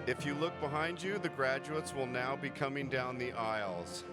If you look behind you, the graduates will now be coming down the aisles.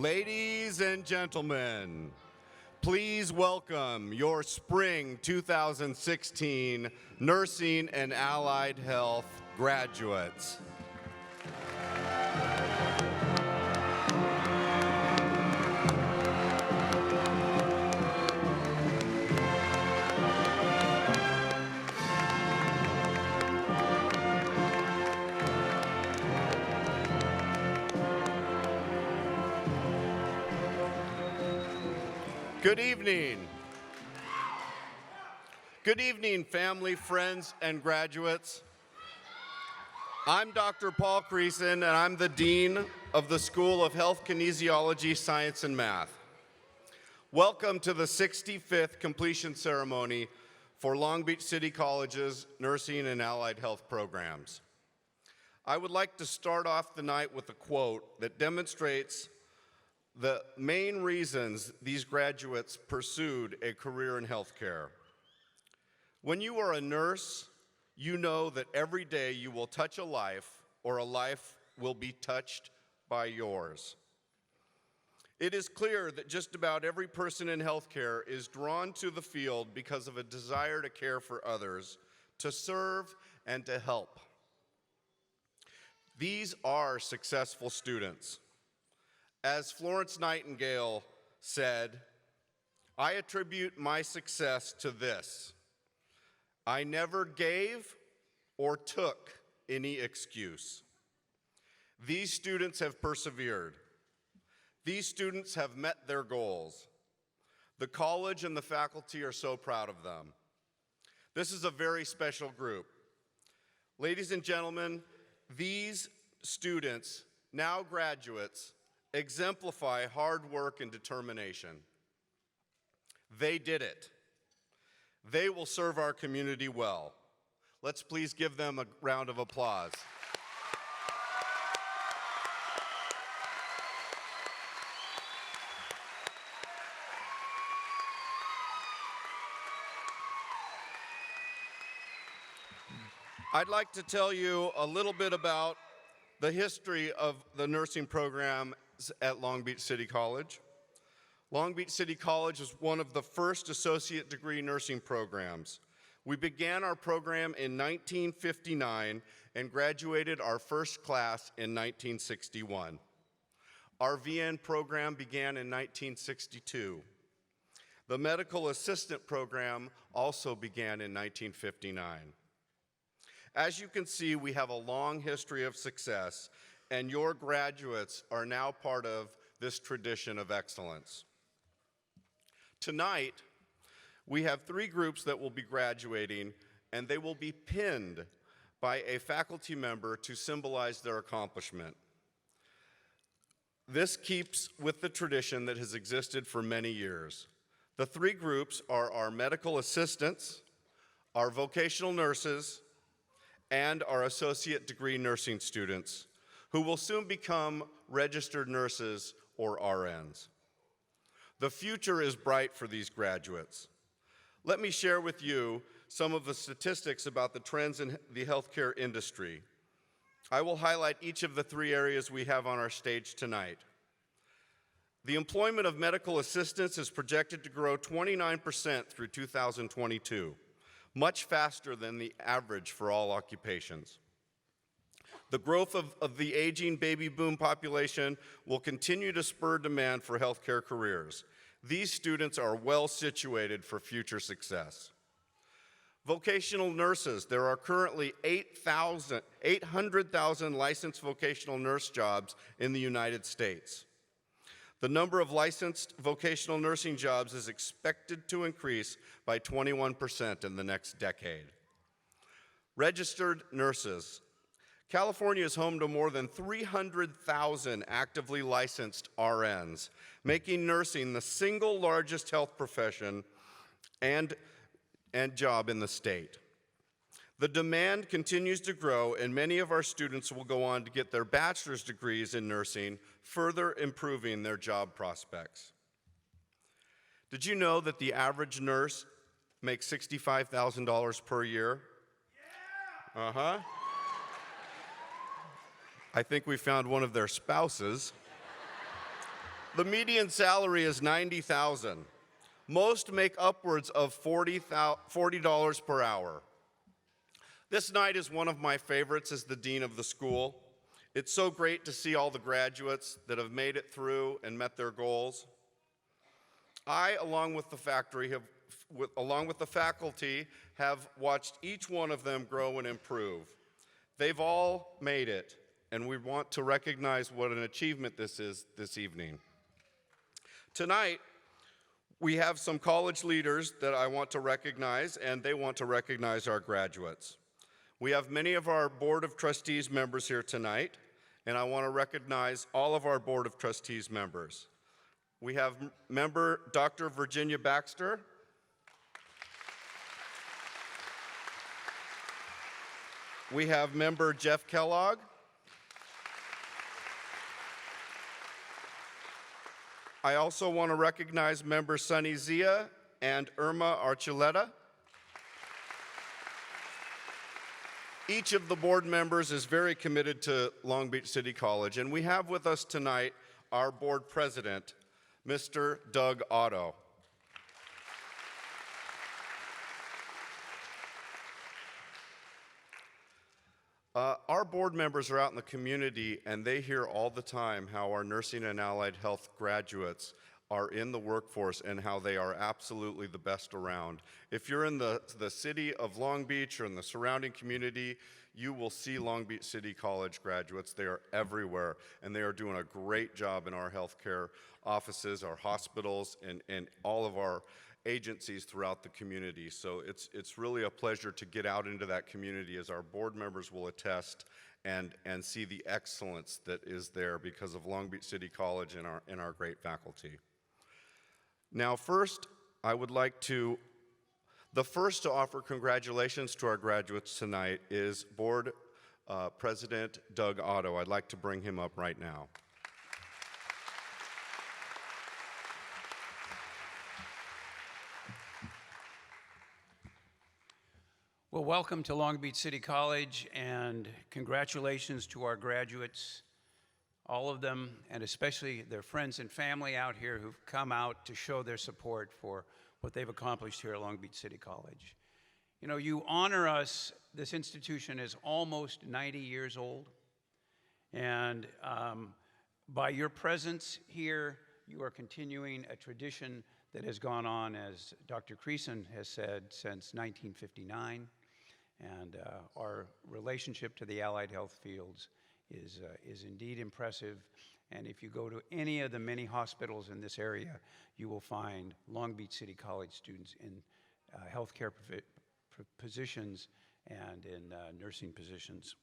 Ladies and gentlemen, please welcome your Spring 2016 Nursing and Allied Health graduates. Good evening. Good evening, family, friends, and graduates. I'm Dr. Paul Creason, and I'm the Dean of the School of Health Kinesiology, Science, and Math. Welcome to the 65th completion ceremony for Long Beach City College's Nursing and Allied Health programs. I would like to start off the night with a quote that demonstrates the main reasons these graduates pursued a career in healthcare. When you are a nurse, you know that every day you will touch a life, or a life will be touched by yours. It is clear that just about every person in healthcare is drawn to the field because of a desire to care for others, to serve, and to help. These are successful students. As Florence Nightingale said, "I attribute my success to this: I never gave or took any excuse." These students have persevered. These students have met their goals. The college and the faculty are so proud of them. This is a very special group. Ladies and gentlemen, these students, now graduates, exemplify hard work and determination. They did it. They will serve our community well. Let's please give them a round of applause. I'd like to tell you a little bit about the history of the nursing program at Long Beach City College. Long Beach City College was one of the first associate degree nursing programs. We began our program in 1959 and graduated our first class in 1961. Our VN program began in 1962. The medical assistant program also began in 1959. As you can see, we have a long history of success, and your graduates are now part of this tradition of excellence. Tonight, we have 3 groups that will be graduating, and they will be pinned by a faculty member to symbolize their accomplishment. This keeps with the tradition that has existed for many years. The 3 groups are our medical assistants, our vocational nurses, and our associate degree nursing students, who will soon become registered nurses or RNs. The future is bright for these graduates. Let me share with you some of the statistics about the trends in the healthcare industry. I will highlight each of the 3 areas we have on our stage tonight. The employment of medical assistants is projected to grow 29% through 2022. Much faster than the average for all occupations. The growth of the aging baby boom population will continue to spur demand for healthcare careers. These students are well situated for future success. Vocational nurses, there are currently 800,000 licensed vocational nurse jobs in the United States. The number of licensed vocational nursing jobs is expected to increase by 21% in the next decade. Registered nurses. California is home to more than 300,000 actively licensed RNs, making nursing the single largest health profession and job in the state. The demand continues to grow, and many of our students will go on to get their bachelor's degrees in nursing, further improving their job prospects. Did you know that the average nurse makes $65,000 per year? Yeah! I think we found one of their spouses. The median salary is $90,000. Most make upwards of $40 per hour. This night is one of my favorites as the dean of the school. It's so great to see all the graduates that have made it through and met their goals. I, along with the faculty, have watched each one of them grow and improve. They've all made it, and we want to recognize what an achievement this is this evening. Tonight, we have some college leaders that I want to recognize, and they want to recognize our graduates. We have many of our Board of Trustees members here tonight, and I want to recognize all of our Board of Trustees members. We have member Dr. Virginia Baxter. We have member Jeff Kellogg. I also want to recognize member Sunny Zia and Irma Archuleta. Each of the board members is very committed to Long Beach City College, and we have with us tonight our board president, Mr. Doug Otto. Our board members are out in the community, and they hear all the time how our nursing and allied health graduates are in the workforce and how they are absolutely the best around. If you're in the city of Long Beach or in the surrounding community, you will see Long Beach City College graduates. They are everywhere, and they are doing a great job in our healthcare offices, our hospitals, and all of our agencies throughout the community. So it's really a pleasure to get out into that community, as our board members will attest, and see the excellence that is there because of Long Beach City College and our great faculty. Now, first, I would like to, the first to offer congratulations to our graduates tonight is Board President Doug Otto. I'd like to bring him up right now. Well, welcome to Long Beach City College, and congratulations to our graduates, all of them, and especially their friends and family out here who've come out to show their support for what they've accomplished here at Long Beach City College. You know, you honor us. This institution is almost 90 years old, and by your presence here, you are continuing a tradition that has gone on, as Dr. Creason has said, since 1959. And our relationship to the allied health fields is indeed impressive. And if you go to any of the many hospitals in this area, you will find Long Beach City College students in healthcare positions and in nursing positions.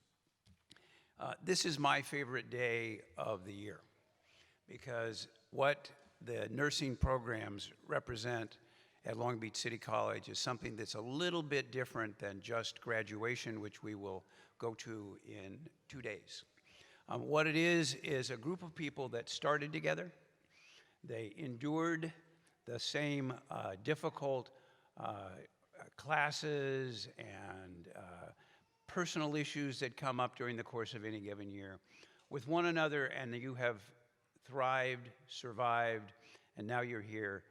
This is my favorite day of the year, because what the nursing programs represent at Long Beach City College is something that's a little bit different than just graduation, which we will go to in 2 days. What it is a group of people that started together. They endured the same difficult classes and personal issues that come up during the course of any given year with one another, and you have thrived, survived, and now you're here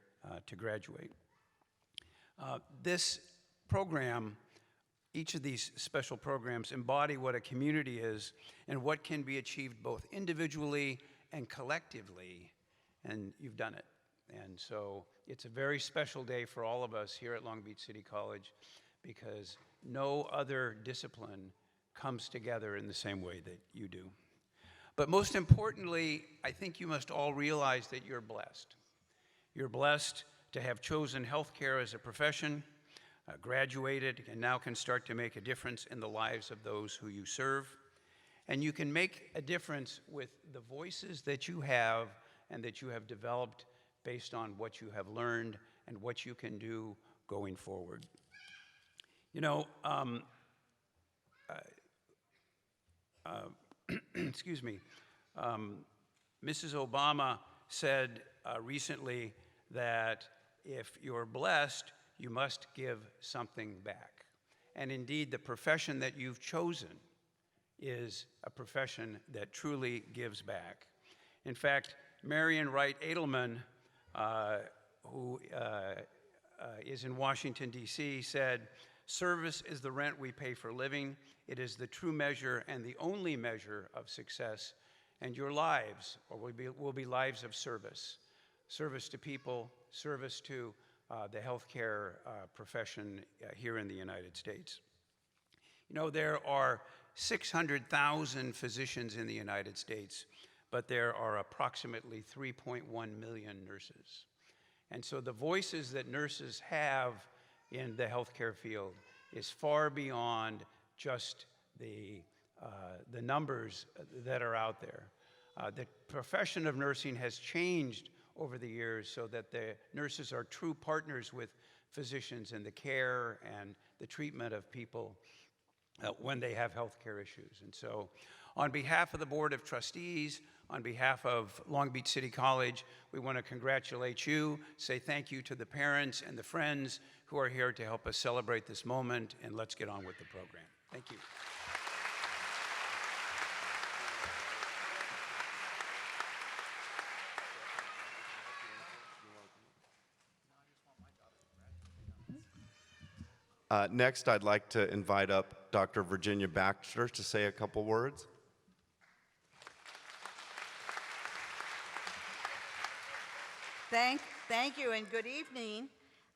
to graduate. This program, each of these special programs, embody what a community is and what can be achieved both individually and collectively, and you've done it. And so it's a very special day for all of us here at Long Beach City College, because no other discipline comes together in the same way that you do. But most importantly, I think you must all realize that you're blessed. You're blessed to have chosen healthcare as a profession, graduated, and now can start to make a difference in the lives of those who you serve. And you can make a difference with the voices that you have and that you have developed based on what you have learned and what you can do going forward. You know, excuse me, Mrs. Obama said recently that if you're blessed, you must give something back. And indeed, the profession that you've chosen is a profession that truly gives back. In fact, Marian Wright Edelman, who is in Washington, D.C., said, "Service is the rent we pay for living. It is the true measure and the only measure of success. And your lives will be lives of service. Service to people, service to the healthcare profession here in the United States." You know, there are 600,000 physicians in the United States, but there are approximately 3.1 million nurses. And so the voices that nurses have in the healthcare field is far beyond just the numbers that are out there. The profession of nursing has changed over the years so that the nurses are true partners with physicians in the care and the treatment of people when they have health care issues. And so on behalf of the Board of Trustees, on behalf of Long Beach City College, we want to congratulate you, say thank you to the parents and the friends who are here to help us celebrate this moment, and let's get on with the program. Thank you. Next, I'd like to invite up Dr. Virginia Baxter to say a couple words. Thank you, and good evening.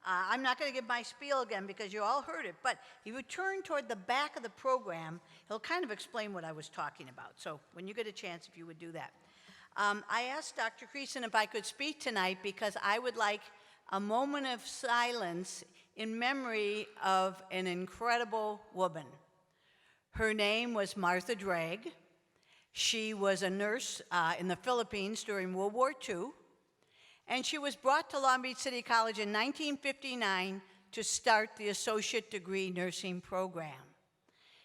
I'm not going to give my spiel again because you all heard it, but if you turn toward the back of the program, he'll kind of explain what I was talking about. So when you get a chance, if you would do that. I asked Dr. Creason if I could speak tonight because I would like a moment of silence in memory of an incredible woman. Her name was Martha Drake. She was a nurse in the Philippines during World War II. And she was brought to Long Beach City College in 1959 to start the associate degree nursing program.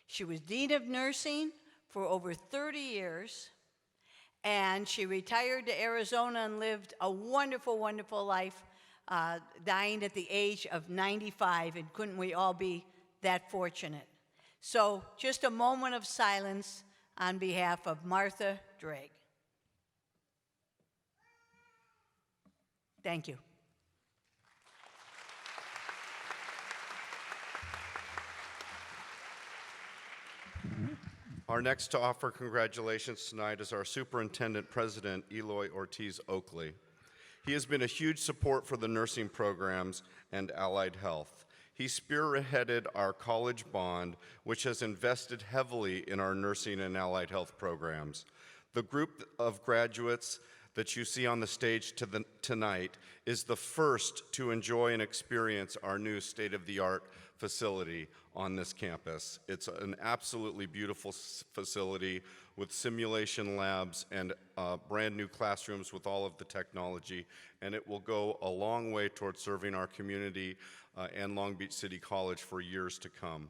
She was dean of nursing for over 30 years, and she retired to Arizona and lived a wonderful, wonderful life, dying at the age of 95, and couldn't we all be that fortunate? So just a moment of silence on behalf of Martha Drake. Thank you. Our next to offer congratulations tonight is our Superintendent President, Eloy Ortiz Oakley. He has been a huge support for the nursing programs and allied health. He spearheaded our college bond, which has invested heavily in our nursing and allied health programs. The group of graduates that you see on the stage tonight is the first to enjoy and experience our new state-of-the-art facility on this campus. It's an absolutely beautiful facility with simulation labs and brand new classrooms with all of the technology, and it will go a long way towards serving our community and Long Beach City College for years to come.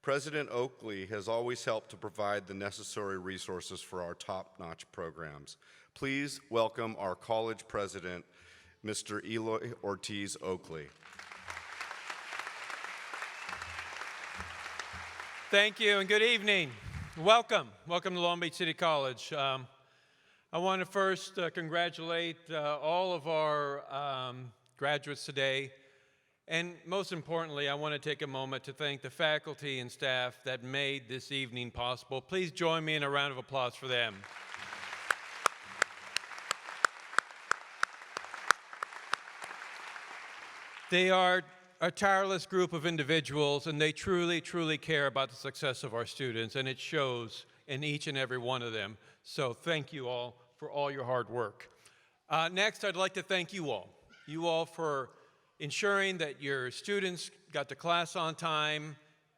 President Oakley has always helped to provide the necessary resources for our top-notch programs. Please welcome our college president, Mr. Eloy Ortiz Oakley. Thank you and good evening. Welcome to Long Beach City College. I want to first congratulate all of our graduates today. And most importantly, I want to take a moment to thank the faculty and staff that made this evening possible. Please join me in a round of applause for them. They are a tireless group of individuals, and they truly, truly care about the success of our students, and it shows in each and every one of them. So thank you all for all your hard work. Next, I'd like to thank you all for ensuring that your students got to class on time.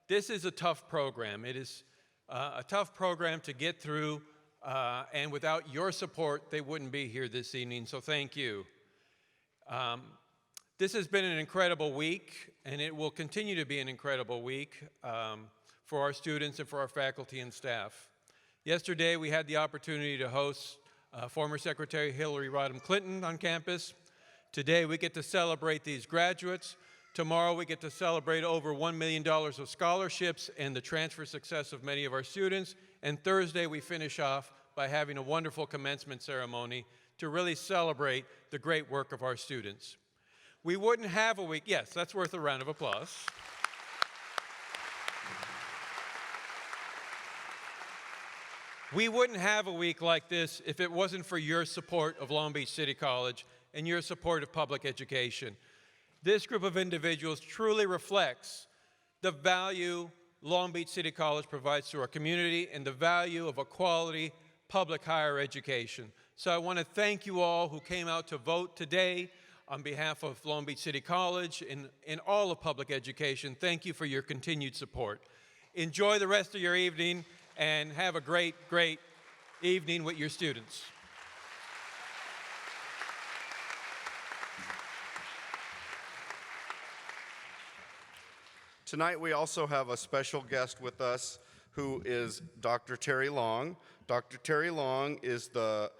This is a tough program. It is a tough program to get through, and without your support, they wouldn't be here this evening, so thank you. This has been an incredible week, and it will continue to be an incredible week for our students and for our faculty and staff. Yesterday, we had the opportunity to host former Secretary Hillary Rodham Clinton on campus. Today, we get to celebrate these graduates. Tomorrow, we get to celebrate over $1 million of scholarships and the transfer success of many of our students. And Thursday, we finish off by having a wonderful commencement ceremony to really celebrate the great work of our students. We wouldn't have a week, yes, that's worth a round of applause. We wouldn't have a week like this if it wasn't for your support of Long Beach City College and your support of public education. This group of individuals truly reflects the value Long Beach City College provides to our community and the value of a quality public higher education. So I want to thank you all who came out to vote today on behalf of Long Beach City College and all of public education. Thank you for your continued support. Enjoy the rest of your evening and have a great, great evening with your students. Tonight, we also have a special guest with us who is Dr. Terry Long. Dr. Terry Long is the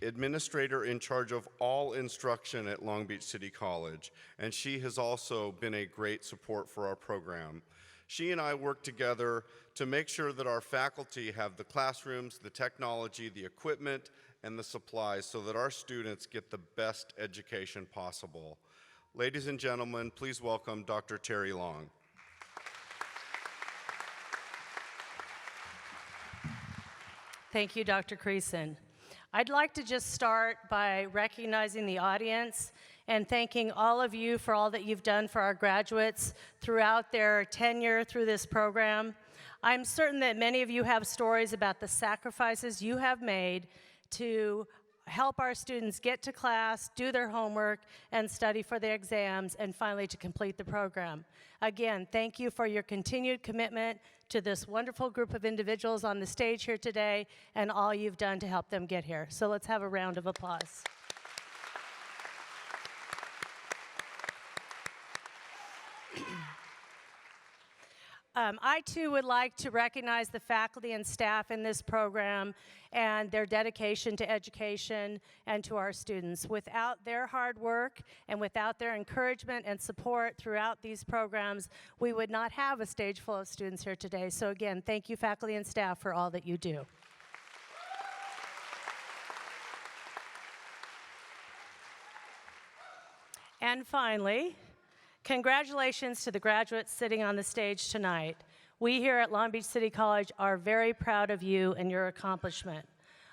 administrator in charge of all instruction at Long Beach City College, and she has also been a great support for our program. She and I work together to make sure that our faculty have the classrooms, the technology, the equipment, and the supplies so that our students get the best education possible. Ladies and gentlemen, please welcome Dr. Terry Long. Thank you, Dr. Creason. I'd like to just start by recognizing the audience and thanking all of you for all that you've done for our graduates throughout their tenure through this program. I'm certain that many of you have stories about the sacrifices you have made to help our students get to class, do their homework, and study for their exams, and finally to complete the program. Again, thank you for your continued commitment to this wonderful group of individuals on the stage here today and all you've done to help them get here. So let's have a round of applause. I too would like to recognize the faculty and staff in this program and their dedication to education and to our students. Without their hard work and without their encouragement and support throughout these programs, we would not have a stage full of students here today. So again, thank you faculty and staff for all that you do. And finally, congratulations to the graduates sitting on the stage tonight. We here at Long Beach City College are very proud of you and your accomplishment.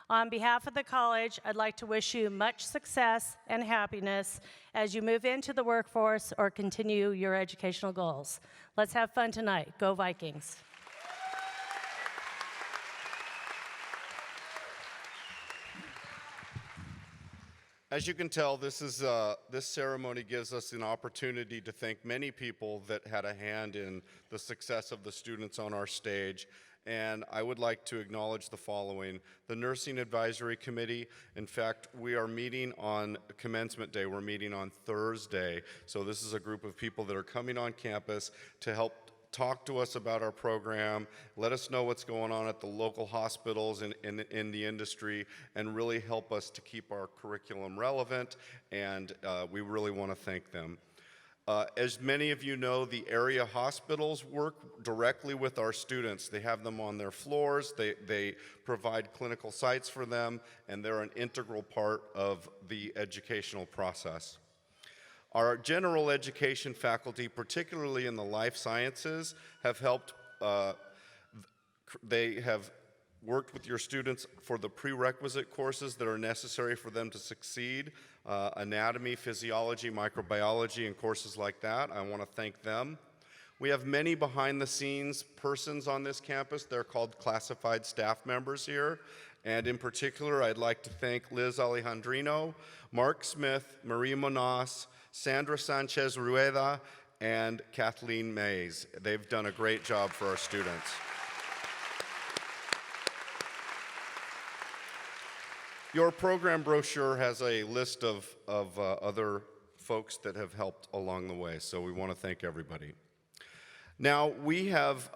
On behalf of the college, I'd like to wish you much success and happiness as you move into the workforce or continue your educational goals. Let's have fun tonight. Go Vikings. As you can tell, this ceremony gives us an opportunity to thank many people that had a hand in the success of the students on our stage. And I would like to acknowledge the following. The Nursing Advisory Committee, in fact, we are meeting on commencement day. We're meeting on Thursday. So this is a group of people that are coming on campus to help talk to us about our program, let us know what's going on at the local hospitals and in the industry, and really help us to keep our curriculum relevant, and we really want to thank them. As many of you know, the area hospitals work directly with our students. They have them on their floors, they provide clinical sites for them, and they're an integral part of the educational process. Our general education faculty, particularly in the life sciences, have helped, they have worked with your students for the prerequisite courses that are necessary for them to succeed, anatomy, physiology, microbiology, and courses like that. I want to thank them. We have many behind-the-scenes persons on this campus. They're called classified staff members here. And in particular, I'd like to thank Liz Alejandrino, Mark Smith, Maria Monas, Sandra Sanchez Rueda, and Kathleen Mays. They've done a great job for our students. Your program brochure has a list of other folks that have helped along the way, so we want to thank everybody. Now, we have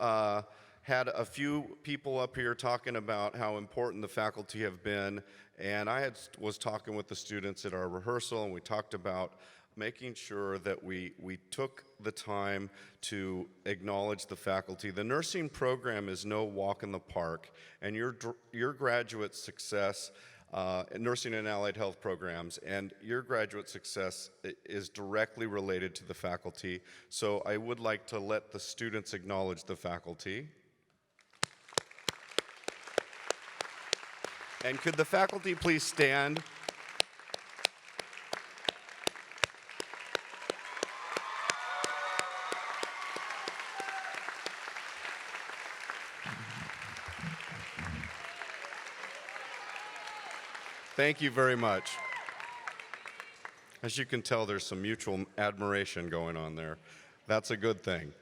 had a few people up here talking about how important the faculty have been, and I was talking with the students at our rehearsal, and we talked about making sure that we took the time to acknowledge the faculty. The nursing program is no walk in the park, and your graduate success, nursing and allied health programs, and your graduate success is directly related to the faculty. So I would like to let the students acknowledge the faculty. And could the faculty please stand? Thank you very much. As you can tell, there's some mutual admiration going on there. That's a good thing.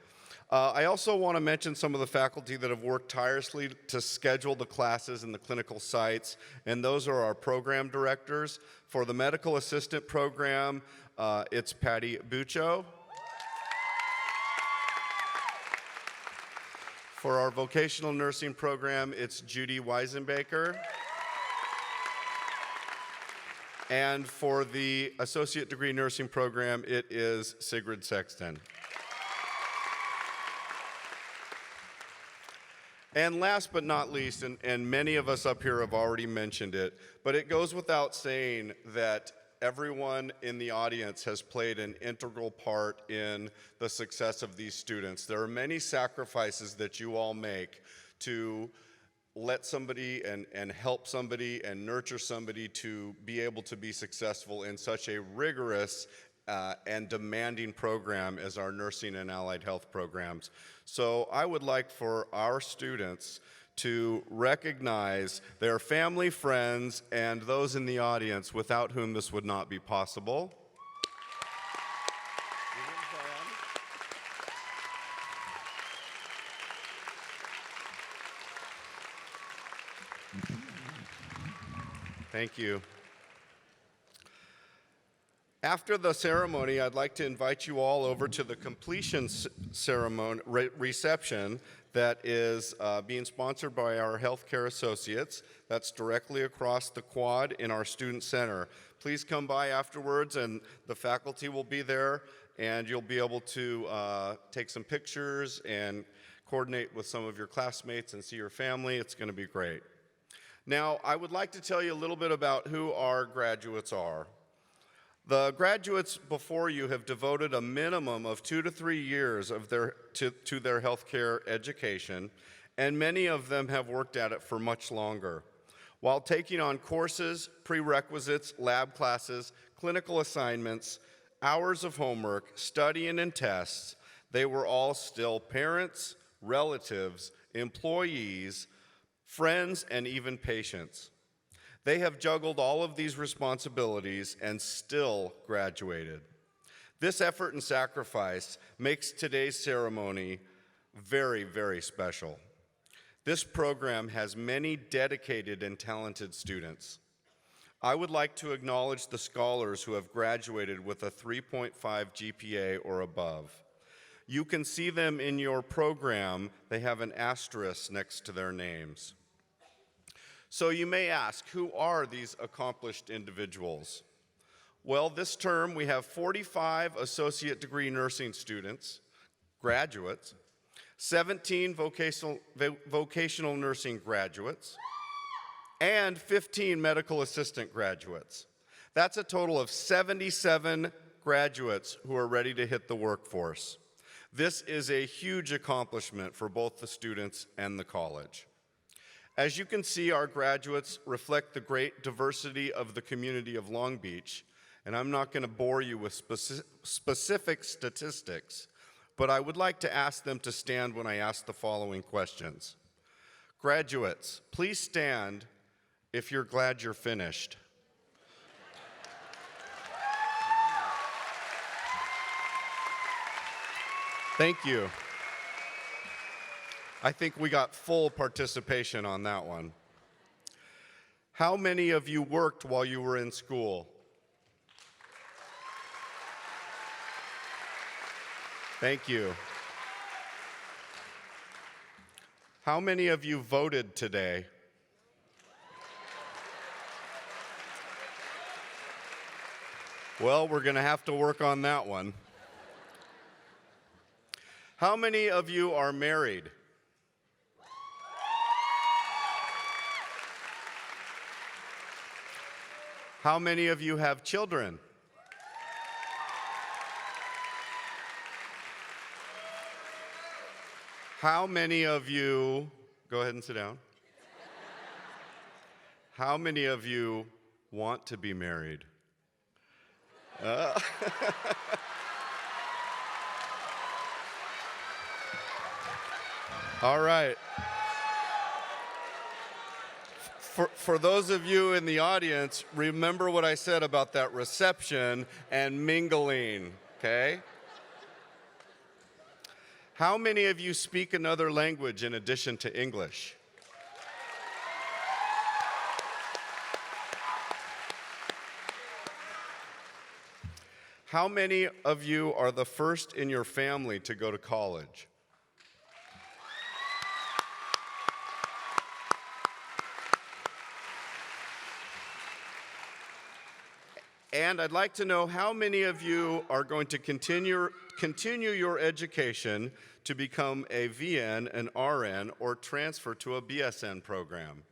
I also want to mention some of the faculty that have worked tirelessly to schedule the classes in the clinical sites, and those are our program directors. For the medical assistant program, it's Patty Buccio. For our vocational nursing program, it's Judy Weisenbaker. And for the associate degree nursing program, it is Sigrid Sexton. And last but not least, and many of us up here have already mentioned it, but it goes without saying that everyone in the audience has played an integral part in the success of these students. There are many sacrifices that you all make to let somebody and help somebody and nurture somebody to be able to be successful in such a rigorous and demanding program as our nursing and allied health programs. So I would like for our students to recognize their family, friends, and those in the audience without whom this would not be possible. Thank you. After the ceremony, I'd like to invite you all over to the completion ceremony reception that is being sponsored by our healthcare associates. That's directly across the quad in our student center. Please come by afterwards, and the faculty will be there, and you'll be able to take some pictures and coordinate with some of your classmates and see your family. It's going to be great. Now, I would like to tell you a little bit about who our graduates are. The graduates before you have devoted a minimum of 2 to 3 years of to their healthcare education, and many of them have worked at it for much longer. While taking on courses, prerequisites, lab classes, clinical assignments, hours of homework, studying, and tests, they were all still parents, relatives, employees, friends, and even patients. They have juggled all of these responsibilities and still graduated. This effort and sacrifice makes today's ceremony very, very special. This program has many dedicated and talented students. I would like to acknowledge the scholars who have graduated with a 3.5 GPA or above. You can see them in your program. They have an asterisk next to their names. So you may ask, who are these accomplished individuals? Well, this term we have 45 associate degree nursing students, graduates, 17 vocational nursing graduates, and 15 medical assistant graduates. That's a total of 77 graduates who are ready to hit the workforce. This is a huge accomplishment for both the students and the college. As you can see, our graduates reflect the great diversity of the community of Long Beach, and I'm not going to bore you with specific statistics, but I would like to ask them to stand when I ask the following questions. Graduates, please stand if you're glad you're finished. Thank you. I think we got full participation on that one. How many of you worked while you were in school? Thank you. How many of you voted today? Well, we're going to have to work on that one. How many of you are married? How many of you have children? How many of you, go ahead and sit down. How many of you want to be married? All right. For those of you in the audience, remember what I said about that reception and mingling, okay? How many of you speak another language in addition to English? How many of you are the first in your family to go to college? And I'd like to know how many of you are going to continue your education to become a VN, an RN, or transfer to a BSN program.